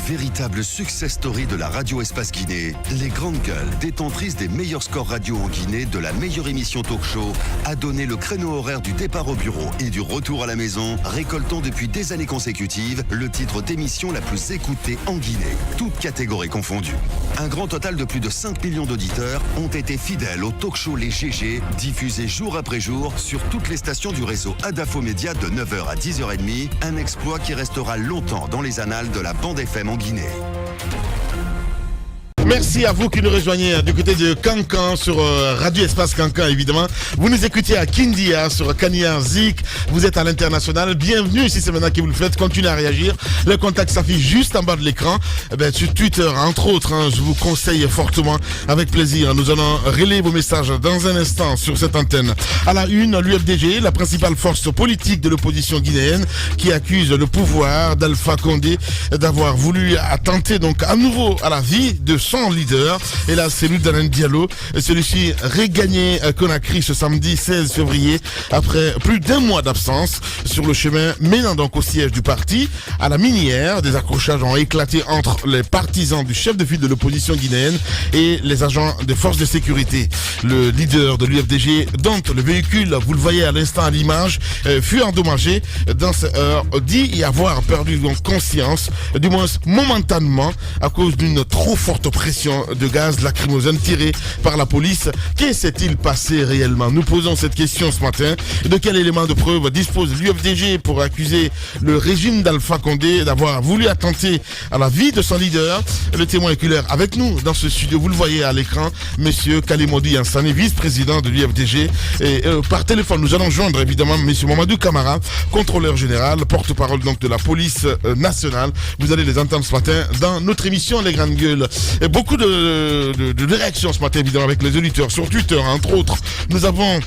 Véritable success story de la radio Espace Guinée, les grandes gueules, détentrices des meilleurs scores radio en Guinée, de la meilleure émission talk show, a donné le créneau horaire du départ au bureau et du retour à la maison, récoltant depuis des années consécutives le titre d'émission la plus écoutée en Guinée, toutes catégories confondues. Un grand total de plus de 5 millions d'auditeurs ont été fidèles au talk show Les GG, diffusé jour après jour sur toutes les stations du réseau Adafo Média de 9h à 10h30, un exploit qui restera longtemps dans les annales de la bande FM en Guinée. Merci à vous qui nous rejoignez du côté de Cancan sur Radio Espace Cancan, évidemment. Vous nous écoutez à Kindia sur Kania Zik. Vous êtes à l'international. Bienvenue si c'est maintenant que vous le faites. Continuez à réagir. Le contact s'affiche juste en bas de l'écran. Sur Twitter, entre autres, je vous conseille fortement, avec plaisir. Nous allons relayer vos messages dans un instant sur cette antenne. À la une, l'UFDG, la principale force politique de l'opposition guinéenne, qui accuse le pouvoir d'Alpha Condé d'avoir voulu attenter donc à nouveau à la vie de son leader, et la cellule d'Alain Diallo. Celui-ci regagné Conakry ce samedi 16 février après plus d'un mois d'absence sur le chemin menant donc au siège du parti. À la minière, des accrochages ont éclaté entre les partisans du chef de file de l'opposition guinéenne et les agents des forces de sécurité. Le leader de l'UFDG, dont le véhicule, vous le voyez à l'instant à l'image, fut endommagé dans cette heure, dit y avoir perdu donc conscience, du moins momentanément, à cause d'une trop forte pression de gaz lacrymogène tiré par la police. Que s'est-il passé réellement? Nous posons cette question ce matin. De quel élément de preuve dispose l'UFDG pour accuser le régime d'Alpha Condé d'avoir voulu attenter à la vie de son leader? Le témoin oculaire avec nous dans ce studio, vous le voyez à l'écran, monsieur Kalimodi Yansani, vice-président de l'UFDG. Et par téléphone, nous allons joindre évidemment monsieur Mamadou Camara, contrôleur général, porte-parole donc de la police nationale. Vous allez les entendre ce matin dans notre émission Les Grandes Gueules. Et beaucoup de réactions ce matin, évidemment, avec les auditeurs sur Twitter, entre autres. Nous avons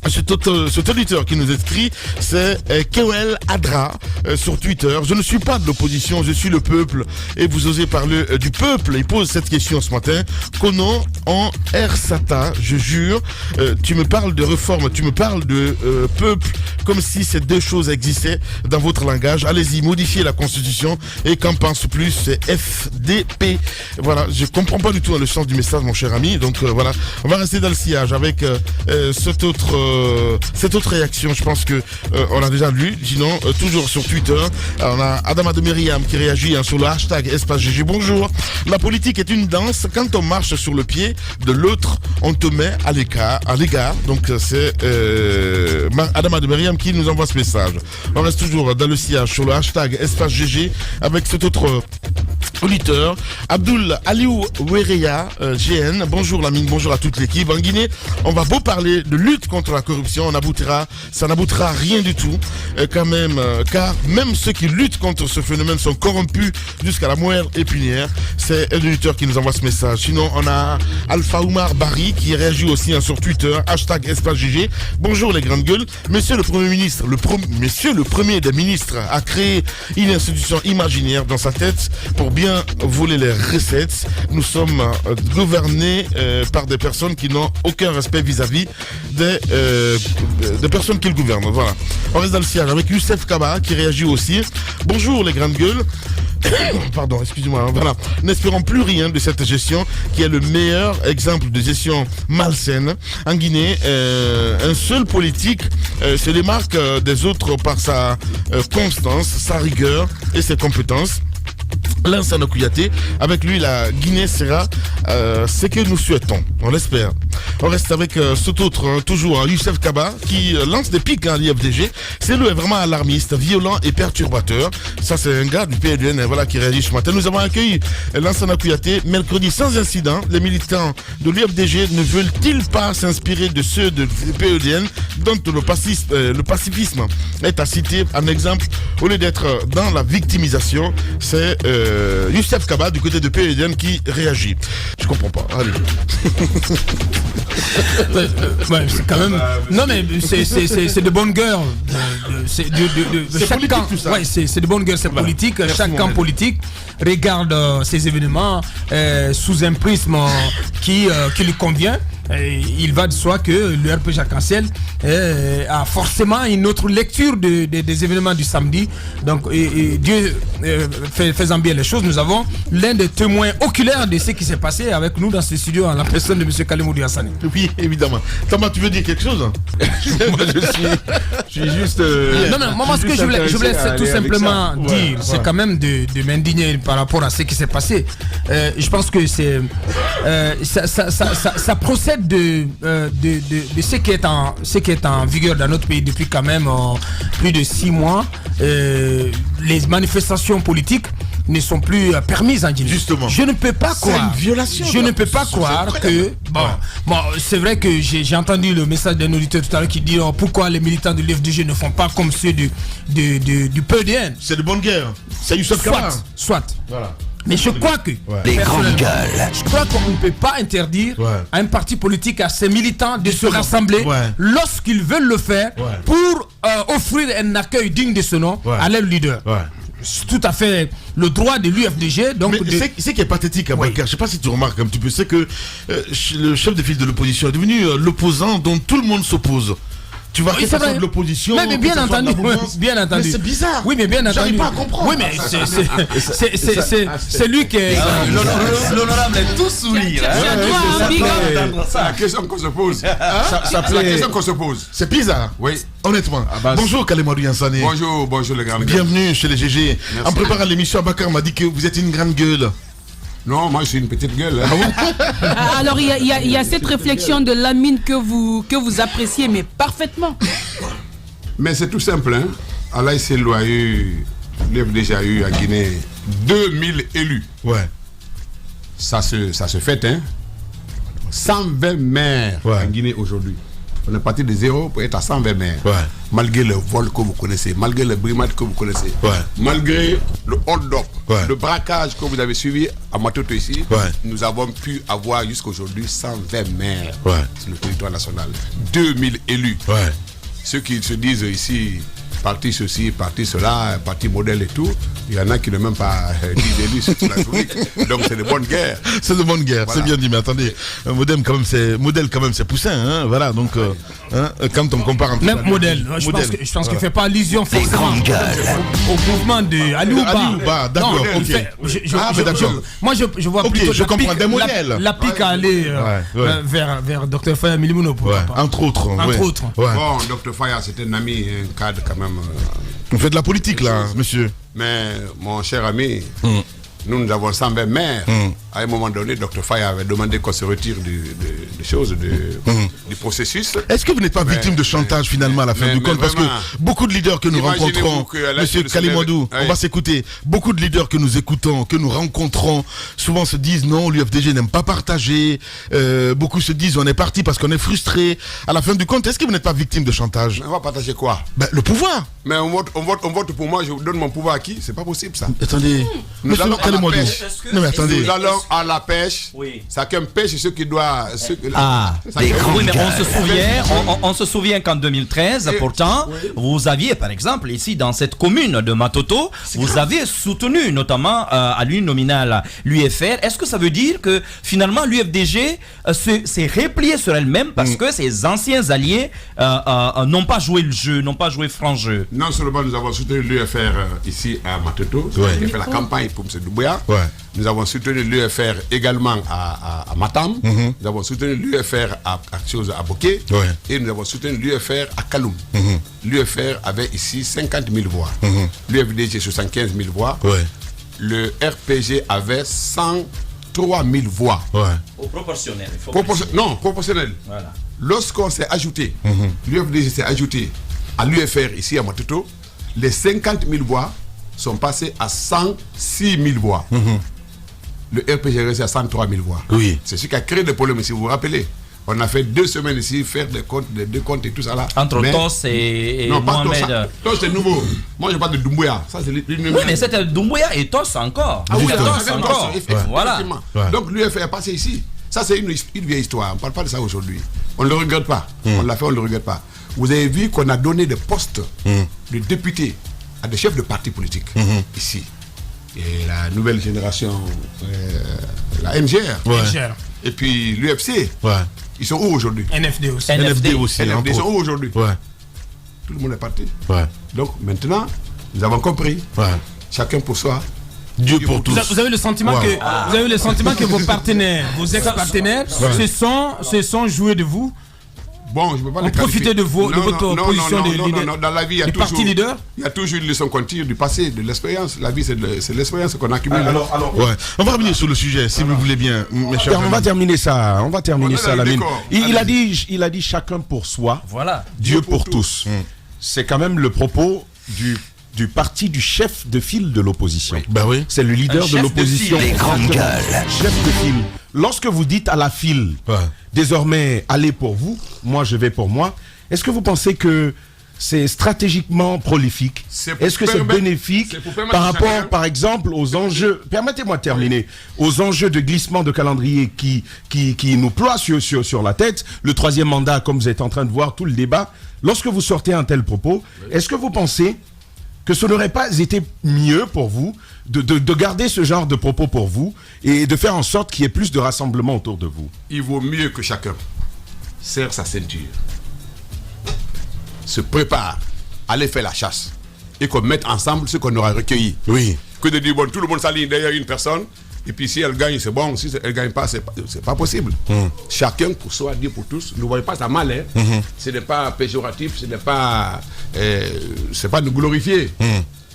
cet auditeur qui nous écrit, c'est Kewel Adra sur Twitter. Je ne suis pas de l'opposition, je suis le peuple. Et vous osez parler du peuple. Il pose cette question ce matin. Kono en Ersata, je jure, tu me parles de réforme, tu me parles de peuple, comme si ces deux choses existaient dans votre langage. Allez-y, modifiez la constitution. Et qu'en pense plus, c'est FDP. Voilà, je comprends pas du tout le sens du message, mon cher ami. Donc voilà, on va rester dans le sillage avec cette autre réaction. Je pense que on l'a déjà lu. Sinon, toujours sur Twitter, on a Adama de Myriam qui réagit sur le hashtag Espace GG. Bonjour. La politique est une danse. Quand on marche sur le pied de l'autre, on te met à l'égard. Donc c'est Adama de Myriam qui nous envoie ce message. On reste toujours dans le sillage sur le hashtag Espace GG avec cet autre auditeur, Abdul Aliou Wereya, GN. Bonjour Lamine, bonjour à toute l'équipe. En Guinée, on va beau parler de lutte contre la corruption, ça n'aboutira à rien du tout, quand même, car même ceux qui luttent contre ce phénomène sont corrompus jusqu'à la moelle épinière. C'est un auditeur qui nous envoie ce message. Sinon, on a Alpha Oumar Barry qui réagit aussi sur Twitter, hashtag Espace GG. Bonjour les grandes gueules. Monsieur le Premier ministre, monsieur le Premier des ministres a créé une institution imaginaire dans sa tête pour bien voler les recettes. Nous sommes gouvernés par des personnes qui n'ont aucun respect vis-à-vis des personnes qui le gouvernent. Voilà. On reste dans le siège avec Youssef Kaba qui réagit aussi. Bonjour les grandes gueules. Pardon, excusez-moi. Voilà. N'espérons plus rien de cette gestion qui est le meilleur exemple de gestion malsaine. En Guinée, un seul politique se démarque des autres par sa constance, sa rigueur et ses compétences. Lansana Kouyaté, avec lui la Guinée sera ce que nous souhaitons, on l'espère. On reste avec cet autre, toujours Youssef Kaba, qui lance des pics à l'IFDG. C'est lui vraiment alarmiste, violent et perturbateur. Ça c'est un gars du PLN voilà, qui réagit ce matin. Nous avons accueilli Lansana Kouyaté mercredi sans incident. Les militants de l'IFDG ne veulent-ils pas s'inspirer de ceux de PLN dont le pacifisme est à citer en exemple au lieu d'être dans la victimisation? C'est Youssef Kaba du côté de PLN qui réagit. Je comprends pas. Allez. Ouais, c'est quand même. Non mais c'est de bonne guerre. C'est chaque camp. Ouais, c'est de bonne guerre. C'est politique. Merci chaque camp politique regarde ces événements sous un prisme qui lui convient. il va de soi que le RPG Arc-en-Ciel a forcément une autre lecture des événements du samedi. Donc, Dieu faisant bien les choses, nous avons l'un des témoins oculaires de ce qui s'est passé avec nous dans ce studio en la personne de M. Kalimodou Hassani. Oui, évidemment. Thomas, tu veux dire quelque chose? Moi, je suis juste. Moi, ce que je voulais tout simplement dire, c'est quand même de m'indigner par rapport à ce qui s'est passé. Je pense que c'est ça procède de ce qui est en vigueur dans notre pays depuis quand même plus de 6 mois. Les manifestations politiques ne sont plus permises en Guinée. Justement. Je ne peux pas croire. C'est une violation. Je ne peux pas croire que. Bon, c'est vrai que j'ai entendu le message d'un auditeur tout à l'heure qui dit pourquoi les militants de l'FDG ne font pas comme ceux du PEDN. C'est de bonne guerre. C'est Youssef Kamara. Soit. Voilà. Mais je crois que les grandes gueules. Je crois qu'on ne peut pas interdire à un parti politique, à ses militants de se rassembler lorsqu'ils veulent le faire pour offrir un accueil digne de ce nom à leur leader. C'est tout à fait le droit de l'UFDG. Donc c'est qui est pathétique à Baïkar. Je ne sais pas si tu remarques un petit peu, c'est que le chef de file de l'opposition est devenu l'opposant dont tout le monde s'oppose. Tu vois que ça soit de l'opposition. Mais bien entendu. Bien entendu. Mais c'est bizarre. Oui, mais bien entendu. J'arrive pas à comprendre. Oui, mais c'est lui qui est. L'honorable est tout sourire. La question qu'on se pose. La question qu'on se pose. C'est bizarre. Oui. Honnêtement. Bonjour Kalimodou Hassani. Bonjour les grandes gueules. Bienvenue chez les GG. En préparant l'émission, Abakar m'a dit que vous êtes une grande gueule. Non, moi je suis une petite gueule. Alors il y a cette réflexion de Lamine que vous appréciez, mais parfaitement. Mais c'est tout simple. Hein. Allah a eu, l'FDG a eu à Guinée 2000 élus. Ouais. Ça se fait, hein. 120 maires en Guinée aujourd'hui. On est parti de 0 pour être à 120 maires. Ouais. Malgré le vol que vous connaissez, malgré le brimade que vous connaissez, malgré le hold-up, le braquage que vous avez suivi à Matoto ici, nous avons pu avoir jusqu'à aujourd'hui 120 maires sur le territoire national. 2000 élus. Ceux qui se disent ici, parti ceci, parti cela, parti modèle et tout, il y en a qui ne même pas 10 élus sur toute la République. Donc c'est de bonne guerre. C'est de bonne guerre, c'est bien dit. Mais attendez, modèle quand même c'est Poussin, hein, voilà. Donc quand on compare entre même modèle, je pense qu'il ne fait pas allusion forcément au mouvement de Aliouba. D'accord. Moi je vois plutôt la pique à aller vers Dr Faya Milimouno. Entre autres. Bon, Dr Faya c'est un ami, un cadre quand même. On fait de la politique là, monsieur. Mais mon cher ami, nous avons 120 maires. À un moment donné, Dr Faya avait demandé qu'on se retire du processus. Est-ce que vous n'êtes pas victime de chantage finalement à la fin du compte? Parce que beaucoup de leaders que nous rencontrons, monsieur Kalimodou, on va s'écouter, beaucoup de leaders que nous écoutons, que nous rencontrons, souvent se disent non, l'UFDG n'aime pas partager. Beaucoup se disent on est parti parce qu'on est frustré. À la fin du compte, est-ce que vous n'êtes pas victime de chantage? On va partager quoi? Le pouvoir. Mais on vote pour moi, je vous donne mon pouvoir à qui? C'est pas possible ça. Attendez, nous allons à la pêche. Non mais attendez. Nous allons à la pêche. Chacun pêche ce qui doit. Oui, mais on se souvient qu'en 2013, pourtant, vous aviez, par exemple, ici dans cette commune de Matoto, vous aviez soutenu notamment à l'une nominale l'UFR. Est-ce que ça veut dire que finalement l'UFDG s'est repliée sur elle-même parce que ses anciens alliés n'ont pas joué le jeu, n'ont pas joué franc jeu? Non seulement nous avons soutenu l'UFR ici à Matoto, qui a fait la campagne pour M. Doumbouya. Nous avons soutenu l'UFR également à Matam. Nous avons soutenu l'UFR à Boké. Et nous avons soutenu l'UFR à Kaloum. L'UFR avait ici 50 000 voix. L'UFDG 75 000 voix. Le RPG avait 103 000 voix. Au proportionnel. Non, proportionnel. Voilà. Lorsqu'on s'est ajouté, l'UFDG s'est ajouté à l'UFR ici à Matoto, les 50 000 voix sont passées à 106 000 voix. Le RPG est resté à 103 000 voix. C'est ce qui a créé des problèmes ici, vous vous rappelez. On a fait 2 semaines ici, faire des comptes et tout ça là. Entre Tos et Mohamed. Tos c'est nouveau. Moi je parle de Doumbouya. Ça, c'est oui, mais c'était Doumbouya et Tos encore. Ah oui, Tos encore. Voilà. Donc l'UFR est passé ici. Ça c'est une vieille histoire. On ne parle pas de ça aujourd'hui. On ne le regrette pas. On l'a fait, on ne le regrette pas. Vous avez vu qu'on a donné des postes de députés à des chefs de partis politiques ici. Et la nouvelle génération, la MGR. Et puis l'UFC. Ils sont où aujourd'hui? NFD aussi. NFD aussi. NFD, ils sont où aujourd'hui? Ouais. Tout le monde est parti. Ouais. Donc maintenant, nous avons compris. Ouais. Chacun pour soi. Dieu pour tous. Vous avez le sentiment que vos partenaires, vos ex-partenaires, se sont joués de vous. Bon, je peux pas les profiter de votre position de leader. Dans la vie, il y a toujours une leçon qu'on tire du passé, de l'expérience. La vie, c'est l'expérience qu'on accumule. Ouais. On va revenir sur le sujet, si vous voulez bien, mes chers amis. On va terminer ça. Lamine. Il a dit chacun pour soi. Voilà. Dieu pour tous. C'est quand même le propos du parti du chef de file de l'opposition. Ben oui. C'est le leader de l'opposition. Les grandes gueules. Chef de file. Lorsque vous dites à la file, désormais, allez pour vous, moi je vais pour moi, est-ce que vous pensez que c'est stratégiquement prolifique? Est-ce que c'est bénéfique par rapport, par exemple, aux enjeux, permettez-moi de terminer, aux enjeux de glissement de calendrier qui nous ploient sur la tête, le 3e mandat, comme vous êtes en train de voir tout le débat, lorsque vous sortez un tel propos, est-ce que vous pensez que ce n'aurait pas été mieux pour vous de garder ce genre de propos pour vous et de faire en sorte qu'il y ait plus de rassemblement autour de vous? Il vaut mieux que chacun serre sa ceinture, se prépare, aller faire la chasse et qu'on mette ensemble ce qu'on aura recueilli. Oui. Que de dire, bon, tout le monde s'aligne derrière une personne et puis si elle gagne, c'est bon. Si elle ne gagne pas, c'est pas possible. Chacun pour soi, Dieu pour tous. Ne voyez pas ça mal. Hein? Ce n'est pas péjoratif, ce n'est pas, c'est pas nous glorifier.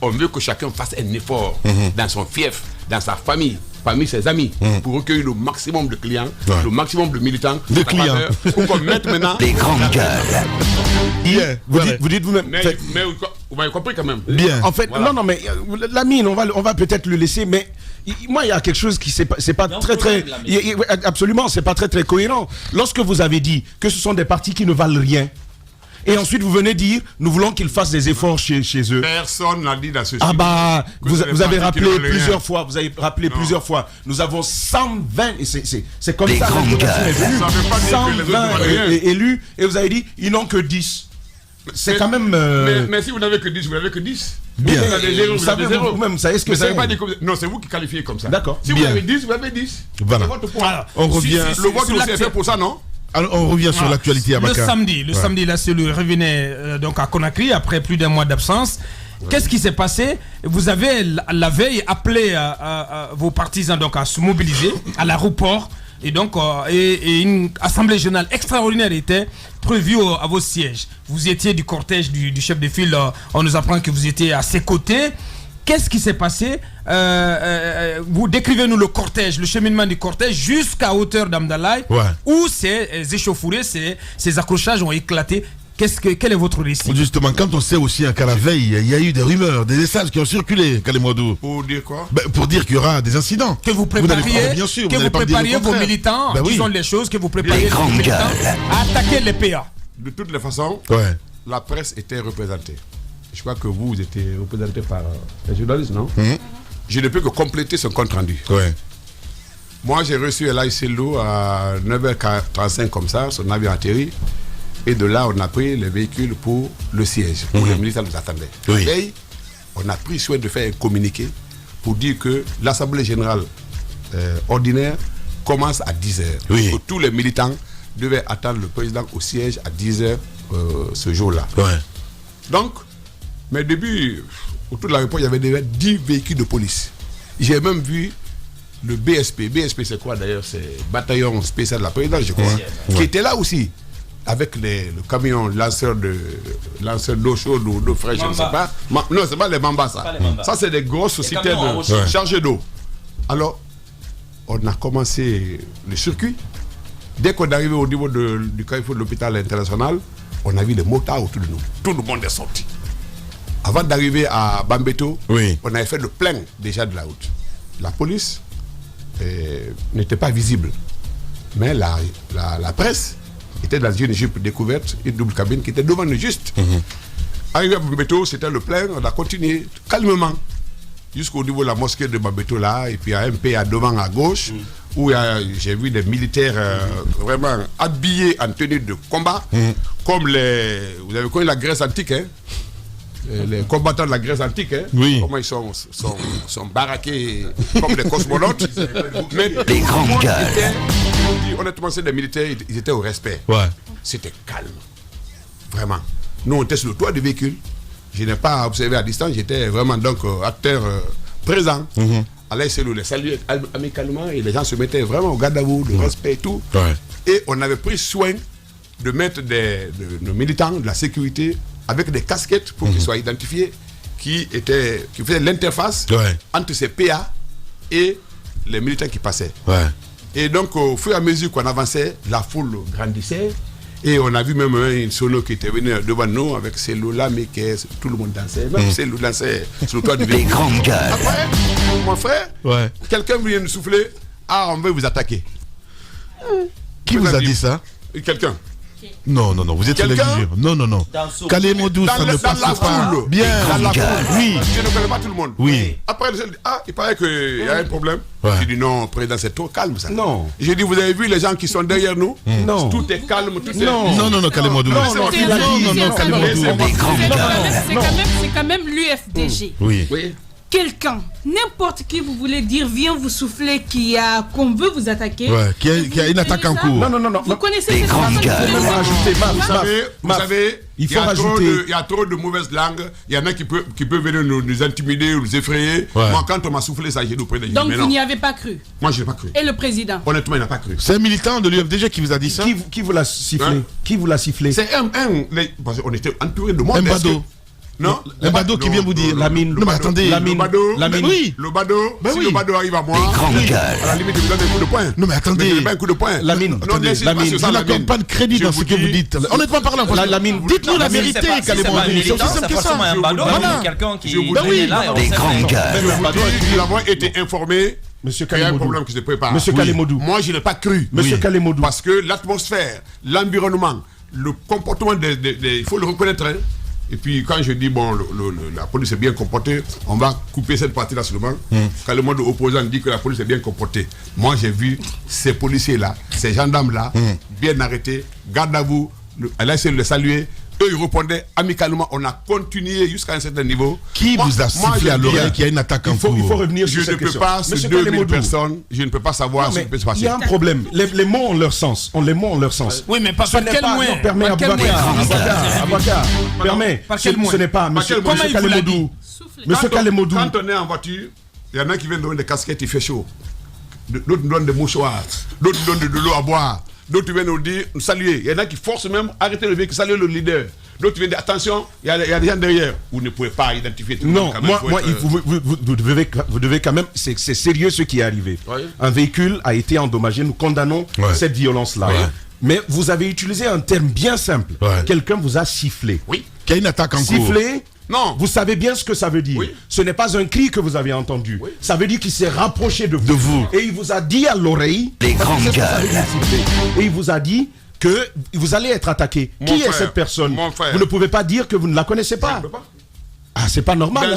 On veut que chacun fasse un effort dans son fief, dans sa famille, parmi ses amis, pour recueillir le maximum de clients, le maximum de militants. De clients. Pour qu'on mette maintenant Les grandes gueules. Vous dites vous-même. Mais vous m'avez compris quand même. Bien. En fait, voilà. non, mais Lamine, on va peut-être le laisser, mais moi, il y a quelque chose qui c'est pas très absolument, c'est pas très cohérent. Lorsque vous avez dit que ce sont des partis qui ne valent rien, et ensuite vous venez dire nous voulons qu'ils fassent des efforts chez eux. Personne n'a dit dans ce Ah bah vous avez rappelé plusieurs fois. Vous avez rappelé plusieurs fois. Nous avons 120 et c'est comme ça. 120 élus et vous avez dit ils n'ont que 10. C'est quand même. Mais si vous n'avez que 10, vous n'avez que 10. Bien. Vous savez vous-même, vous savez ce que c'est. Non, c'est vous qui qualifiez comme ça. D'accord. Si vous avez 10, vous avez 10. Voilà. C'est votre point. On revient. Le vote aussi est fait pour ça, non? Alors, on revient sur l'actualité à Bakar. Le samedi, là, c'est le revenait donc à Conakry après plus d'un mois d'absence. Qu'est-ce qui s'est passé? Vous avez la veille appelé vos partisans donc à se mobiliser à l'aéroport et donc une assemblée générale extraordinaire était prévue à vos sièges. Vous étiez du cortège du chef de file. On nous apprend que vous étiez à ses côtés. Qu'est-ce qui s'est passé? Vous décrivez-nous le cortège, le cheminement du cortège jusqu'à hauteur d'Amdalaï, où ces échauffourées, ces accrochages ont éclaté. Quel est votre récit? Justement, quand on sait aussi qu'à la veille, il y a eu des rumeurs, des messages qui ont circulé, Kalimodou. Pour dire quoi? Pour dire qu'il y aura des incidents. Que vous prépariez, vos militants, disons les choses, que vous prépariez vos militants à attaquer les PA. De toutes les façons, la presse était représentée. Je crois que vous étiez représenté par les journalistes, non? Je ne peux que compléter son compte rendu. Moi, j'ai reçu Elaï Sello à 9h35 comme ça, son avion atterri. Et de là, on a pris les véhicules pour le siège, où les militants nous attendaient. Et on a pris soin de faire un communiqué pour dire que l'Assemblée générale ordinaire commence à 10h. Que tous les militants devaient attendre le président au siège à 10h ce jour-là. Donc, mais début, autour de l'aéroport, il y avait déjà 10 véhicules de police. J'ai même vu le BSP. BSP, c'est quoi d'ailleurs? C'est bataillon spécial de la présidence, je crois. Qui était là aussi. Avec le camion lanceur d'eau chaude ou d'eau fraîche, je ne sais pas. Non, c'est pas les Mamba, ça. Ça, c'est des grosses citernes chargées d'eau. Alors, on a commencé le circuit. Dès qu'on est arrivé au niveau du carrefour de l'hôpital international, on a vu les motards autour de nous. Tout le monde est sorti. Avant d'arriver à Bambeto, on avait fait le plein déjà de la route. La police n'était pas visible. Mais la presse était dans une Jeep découverte, une double cabine qui était devant nous juste. Arrivé à Bambeto, c'était le plein, on a continué calmement jusqu'au niveau de la mosquée de Bambeto là, et puis il y a un PA devant à gauche, où j'ai vu des militaires vraiment habillés en tenue de combat, comme vous avez connu la Grèce antique, hein? les combattants de la Grèce antique, hein, comment ils sont baraqués comme des cosmonautes. Mais les grandes gueules. Honnêtement, c'est des militaires, ils étaient au respect. C'était calme. Vraiment. Nous, on était sur le toit du véhicule. Je n'ai pas observé à distance, j'étais vraiment donc acteur présent. Allah les saluer amicalement et les gens se mettaient vraiment au garde à vous, le respect et tout. Et on avait pris soin de mettre nos militants de la sécurité avec des casquettes pour qu'ils soient identifiés, qui faisaient l'interface entre ces PA et les militants qui passaient. Et donc, au fur et à mesure qu'on avançait, la foule grandissait. Et on a vu même une solo qui était venue devant nous avec ces lots-là, mais tout le monde dansait. Même ces lots dansait sur le toit du véhicule. Les grandes gueules. Après, mon frère, quelqu'un vient nous souffler. Ah, on veut vous attaquer. Qui vous a dit ça? Quelqu'un. Non, vous êtes religieux. Non. Kalemodou, ça ne passe pas. Bien. Dans la foule. Oui. Je ne connais pas tout le monde. Oui. Après, il paraît qu'il y a un problème. J'ai dit non, président, c'est trop calme ça. Non. J'ai dit, vous avez vu les gens qui sont derrière nous? Non. Tout est calme, tout est... Non, Kalemodou. Non, Kalemodou. c'est quand même l'UFDG. Oui. Quelqu'un, n'importe qui vous voulez dire, vient vous souffler qu'on veut vous attaquer. Qui a une attaque en cours. Non. Vous connaissez les cette grandes gueules. Vous savez, il y a trop de mauvaises langues. Il y en a qui peuvent venir nous intimider ou nous effrayer. Moi, quand on m'a soufflé ça, j'ai dit au président. Donc vous n'y avez pas cru? Moi, je n'ai pas cru. Et le président? Honnêtement, il n'a pas cru. C'est un militant de l'UFDG qui vous a dit ça? Qui vous l'a sifflé? Qui vous l'a sifflé? C'est parce qu'on était entouré de monde. Mbado. Non, le Bado qui vient vous dire. La mine. Non, mais attendez. Le Bado. Oui. Le Bado. Si le Bado arrive à moi, à la limite, je vous donne un coup de poing. Non, mais attendez. Un coup de poing. La mine. Je n'accorde pas de crédit dans ce que vous dites. Honnêtement parlant, dites-nous la vérité, Kalemodou. C'est aussi simple que ça. Voilà. Quelqu'un qui les grandes gueules. Nous avons été informés. Monsieur Il y a un Kalemodou. problème qui se prépare. Monsieur Kalemodou. Moi, je n'ai pas cru. Monsieur Kalemodou. Parce que l'atmosphère, l'environnement, le comportement, il faut le reconnaître. Et puis quand je dis, bon, la police est bien comportée, on va couper cette partie-là seulement. Quand le monde opposant dit que la police est bien comportée. Moi, j'ai vu ces policiers-là, ces gendarmes-là, bien arrêtés, garde à vous, elle a essayé de les saluer. Eux, ils répondaient amicalement. On a continué jusqu'à un certain niveau. Qui vous a sifflé à l'oreille qu'il y a une attaque en cours? Il faut revenir sur cette question. Je ne peux pas, sur 2000 personnes, je ne peux pas savoir ce qui peut se passer. Il y a un problème. Les mots ont leur sens. Oui, mais par quel moyen? Permet à Aboubacar. Permet. Ce n'est pas Monsieur Kalemodou. Monsieur Kalemodou. Quand on est en voiture, il y en a qui viennent donner des casquettes, il fait chaud. D'autres nous donnent des mouchoirs. D'autres nous donnent de l'eau à boire. D'autres viennent nous dire, nous saluer. Il y en a qui forcent même arrêter le véhicule, saluer le leader. D'autres viennent dire, attention, il y a des gens derrière. Vous ne pouvez pas identifier tout le monde. Vous devez quand même, c'est sérieux ce qui est arrivé. Un véhicule a été endommagé, nous condamnons cette violence-là. Mais vous avez utilisé un terme bien simple. Quelqu'un vous a sifflé. Oui. Qu'il y a une attaque en cours. Sifflé. Non. Vous savez bien ce que ça veut dire. Ce n'est pas un cri que vous avez entendu. Ça veut dire qu'il s'est rapproché de vous. Et il vous a dit à l'oreille. Les grandes gueules. Et il vous a dit que vous allez être attaqué. Qui est cette personne? Vous ne pouvez pas dire que vous ne la connaissez pas. Je ne peux pas. Ah, c'est pas normal.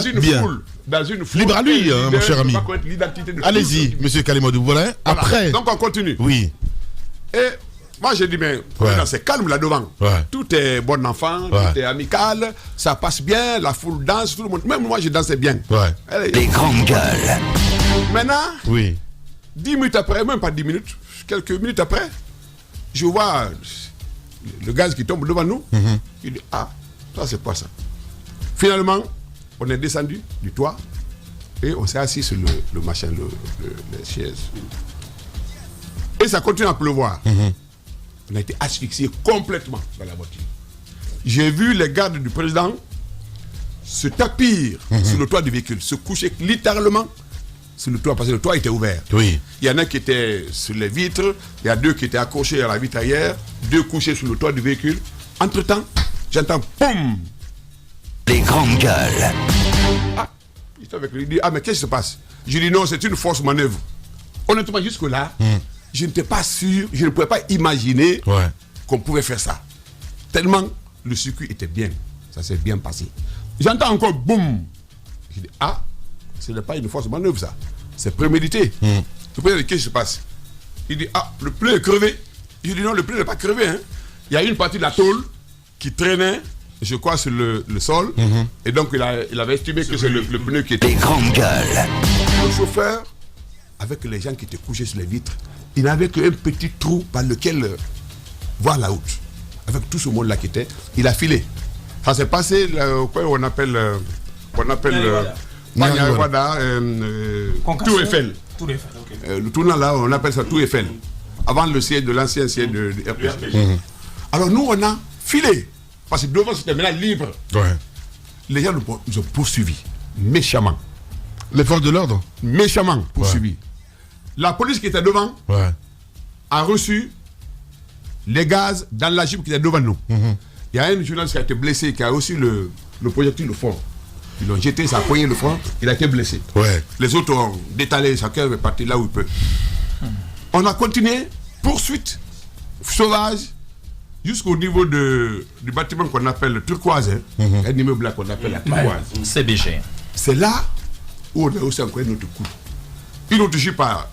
Dans une foule. Libre à lui, mon cher ami. Allez-y, monsieur Kalemodou. Voilà. Après. Donc on continue. Oui. Et moi j'ai dit, mais c'est calme là-devant. Tout est bon enfant, tout est amical, ça passe bien, la foule danse, tout le monde. Même moi je dansais bien. Les grandes gueules. Maintenant, 10 minutes après, même pas 10 minutes, quelques minutes après, je vois le gaz qui tombe devant nous. Il dit, ah, ça c'est pas ça. Finalement, on est descendu du toit et on s'est assis sur le machin, les chaises. Et ça continue à pleuvoir. On a été asphyxiés complètement dans la voiture. J'ai vu les gardes du président se tapir sur le toit du véhicule, se coucher littéralement sur le toit, parce que le toit était ouvert. Il y en a qui étaient sur les vitres, il y a 2 qui étaient accrochés à la vitre arrière, 2 couchés sur le toit du véhicule. Entre-temps, j'entends POUM. Les grandes gueules. Ah, il était avec lui, il dit, ah mais qu'est-ce qui se passe? Je dis non, c'est une fausse manœuvre. Honnêtement, jusque-là, je n'étais pas sûr, je ne pouvais pas imaginer qu'on pouvait faire ça. Tellement le circuit était bien, ça s'est bien passé. J'entends encore boum. Je dis, ah, ce n'est pas une fausse manœuvre ça, c'est prémédité. Je me dis, qu'est-ce qui se passe? Il dit, ah, le pneu est crevé. Je dis, non, le pneu n'est pas crevé. Il y a une partie de la tôle qui traînait je crois, sur le sol. Et donc, il avait estimé que c'est le pneu qui était... Les grandes gueules. Le chauffeur, avec les gens qui étaient couchés sur les vitres, il n'avait qu'un petit trou par lequel voir la route. Avec tout ce monde-là qui était, il a filé. Ça s'est passé au point où on appelle Tour Eiffel. Le tournant là, on appelle ça Tour Eiffel. Avant le siège de l'ancien siège de RPC. Alors nous, on a filé. Parce que devant, c'était maintenant libre. Ouais. Les gens nous ont poursuivis. Méchamment. Les forces de l'ordre? Méchamment poursuivis. La police qui était devant a reçu les gaz dans la Jeep qui était devant nous. Il y a un journaliste qui a été blessé, qui a reçu le projectile au front. Ils l'ont jeté, ça a poigné le front, il a été blessé. Les autres ont détalé, chacun est parti là où il peut. On a continué, poursuite, sauvage, jusqu'au niveau du bâtiment qu'on appelle le Turquoise. Un immeuble là qu'on appelle la Turquoise. CBG. C'est là où on a aussi encore notre coup. Une autre Jeep a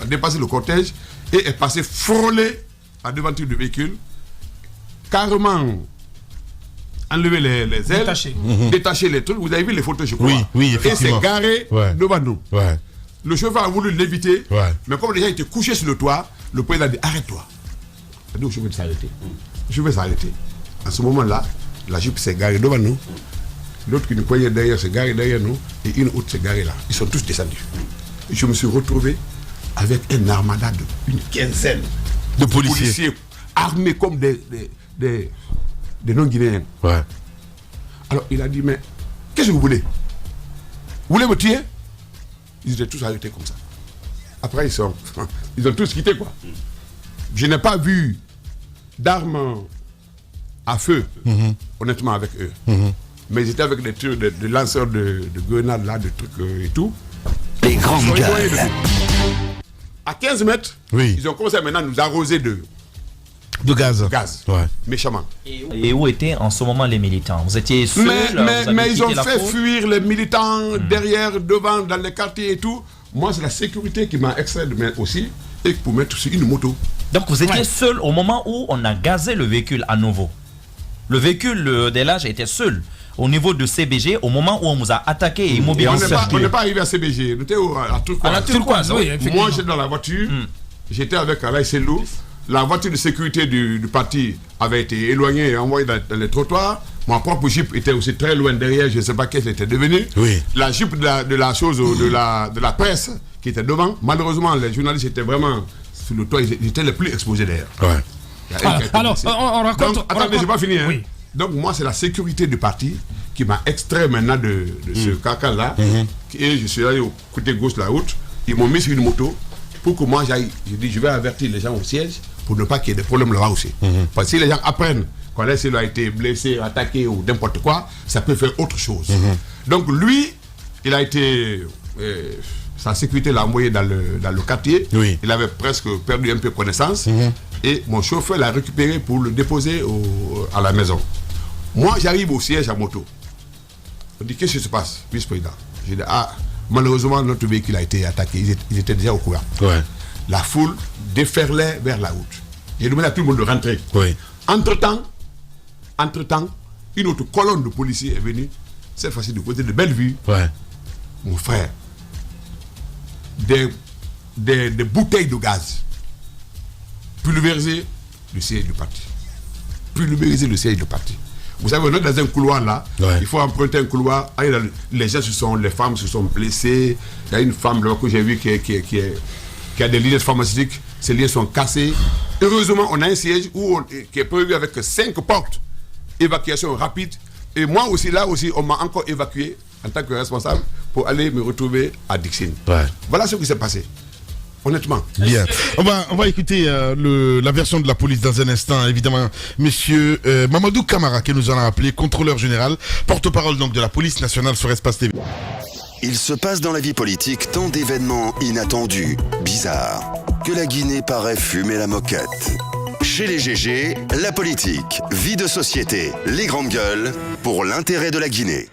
dépassé le cortège et est passé frôler à devanture du véhicule, carrément enlever les ailes, détacher les trucs. Vous avez vu les photos, je crois. Oui, effectivement. Et c'est garé devant nous. Le chauffeur a voulu l'éviter, mais comme les gens étaient couchés sur le toit, le président a dit arrête-toi. Il a dit au chauffeur de s'arrêter. Le chauffeur s'est arrêté. À ce moment-là, la Jeep s'est garée devant nous. L'autre qui nous croyait derrière s'est garé derrière nous. Et une autre s'est garée là. Ils sont tous descendus. Et je me suis retrouvé avec une armada d'une quinzaine de policiers armés comme des non-guinéens. Alors il a dit, mais qu'est-ce que vous voulez? Vous voulez me tuer? Ils étaient tous arrêtés comme ça. Après ils ont tous quitté quoi. Je n'ai pas vu d'armes à feu, honnêtement, avec eux. Mais ils étaient avec des tirs de lanceurs de grenades là, de trucs et tout. Les grandes gueules. À 15 mètres, ils ont commencé maintenant à nous arroser de gaz. Méchamment. Et où étaient en ce moment les militants? Vous étiez seuls? Mais ils ont fait fuir les militants derrière, devant, dans les quartiers et tout. Moi, c'est la sécurité qui m'a extrait de main aussi, et pour mettre sur une moto. Donc vous étiez seul au moment où on a gazé le véhicule à nouveau. Le véhicule de l'âge était seul au niveau de CBG au moment où on vous a attaqué et immobilisé. On n'est pas arrivé à CBG, on était à Turquoise. À la Turquoise, oui, effectivement. Moi, j'étais dans la voiture, j'étais avec Alain Selou. La voiture de sécurité du parti avait été éloignée et envoyée dans les trottoirs. Mon propre Jeep était aussi très loin derrière, je ne sais pas qu'elle était devenue. La Jeep de la presse qui était devant, malheureusement, les journalistes étaient vraiment sur le toit, ils étaient les plus exposés d'ailleurs. Alors, on raconte. Donc, attendez, je n'ai pas fini. Donc, moi, c'est la sécurité du parti qui m'a extrait maintenant de ce caca-là. Et je suis allé au côté gauche de la route. Ils m'ont mis sur une moto pour que moi j'aille. J'ai dit, je vais avertir les gens au siège pour ne pas qu'il y ait des problèmes là-bas aussi. Parce que si les gens apprennent qu'Alain a été blessé, attaqué ou n'importe quoi, ça peut faire autre chose. Donc, lui, il a été. Sa sécurité l'a envoyé dans le quartier. Il avait presque perdu un peu connaissance. Et mon chauffeur l'a récupéré pour le déposer à la maison. Moi, j'arrive au siège à moto. On dit, qu'est-ce qui se passe, vice-président? J'ai dit, malheureusement, notre véhicule a été attaqué. Ils étaient déjà au courant. La foule déferlait vers la route. J'ai demandé à tout le monde de rentrer. Entre-temps, une autre colonne de policiers est venue, cette fois-ci du côté de Bellevue. Mon frère, des bouteilles de gaz pulvérisées le siège du parti. Pulvériser le siège du parti. Vous savez, on est dans un couloir là, il faut emprunter un couloir. Les gens les femmes se sont blessées. Il y a une femme là que j'ai vue qui a des lunettes pharmaceutiques, ses liens sont cassés. Heureusement, on a un siège qui est prévu avec 5 portes, évacuation rapide. Et moi aussi, là aussi, on m'a encore évacué en tant que responsable pour aller me retrouver à Dixine. Voilà ce qui s'est passé. Honnêtement. Bien. On va écouter la version de la police dans un instant. Évidemment, monsieur Mamadou Camara, qui nous en a appelé, contrôleur général, porte-parole donc de la police nationale sur Espace TV. Il se passe dans la vie politique tant d'événements inattendus, bizarres, que la Guinée paraît fumer la moquette. Chez les GG, la politique, vie de société, les grandes gueules, pour l'intérêt de la Guinée.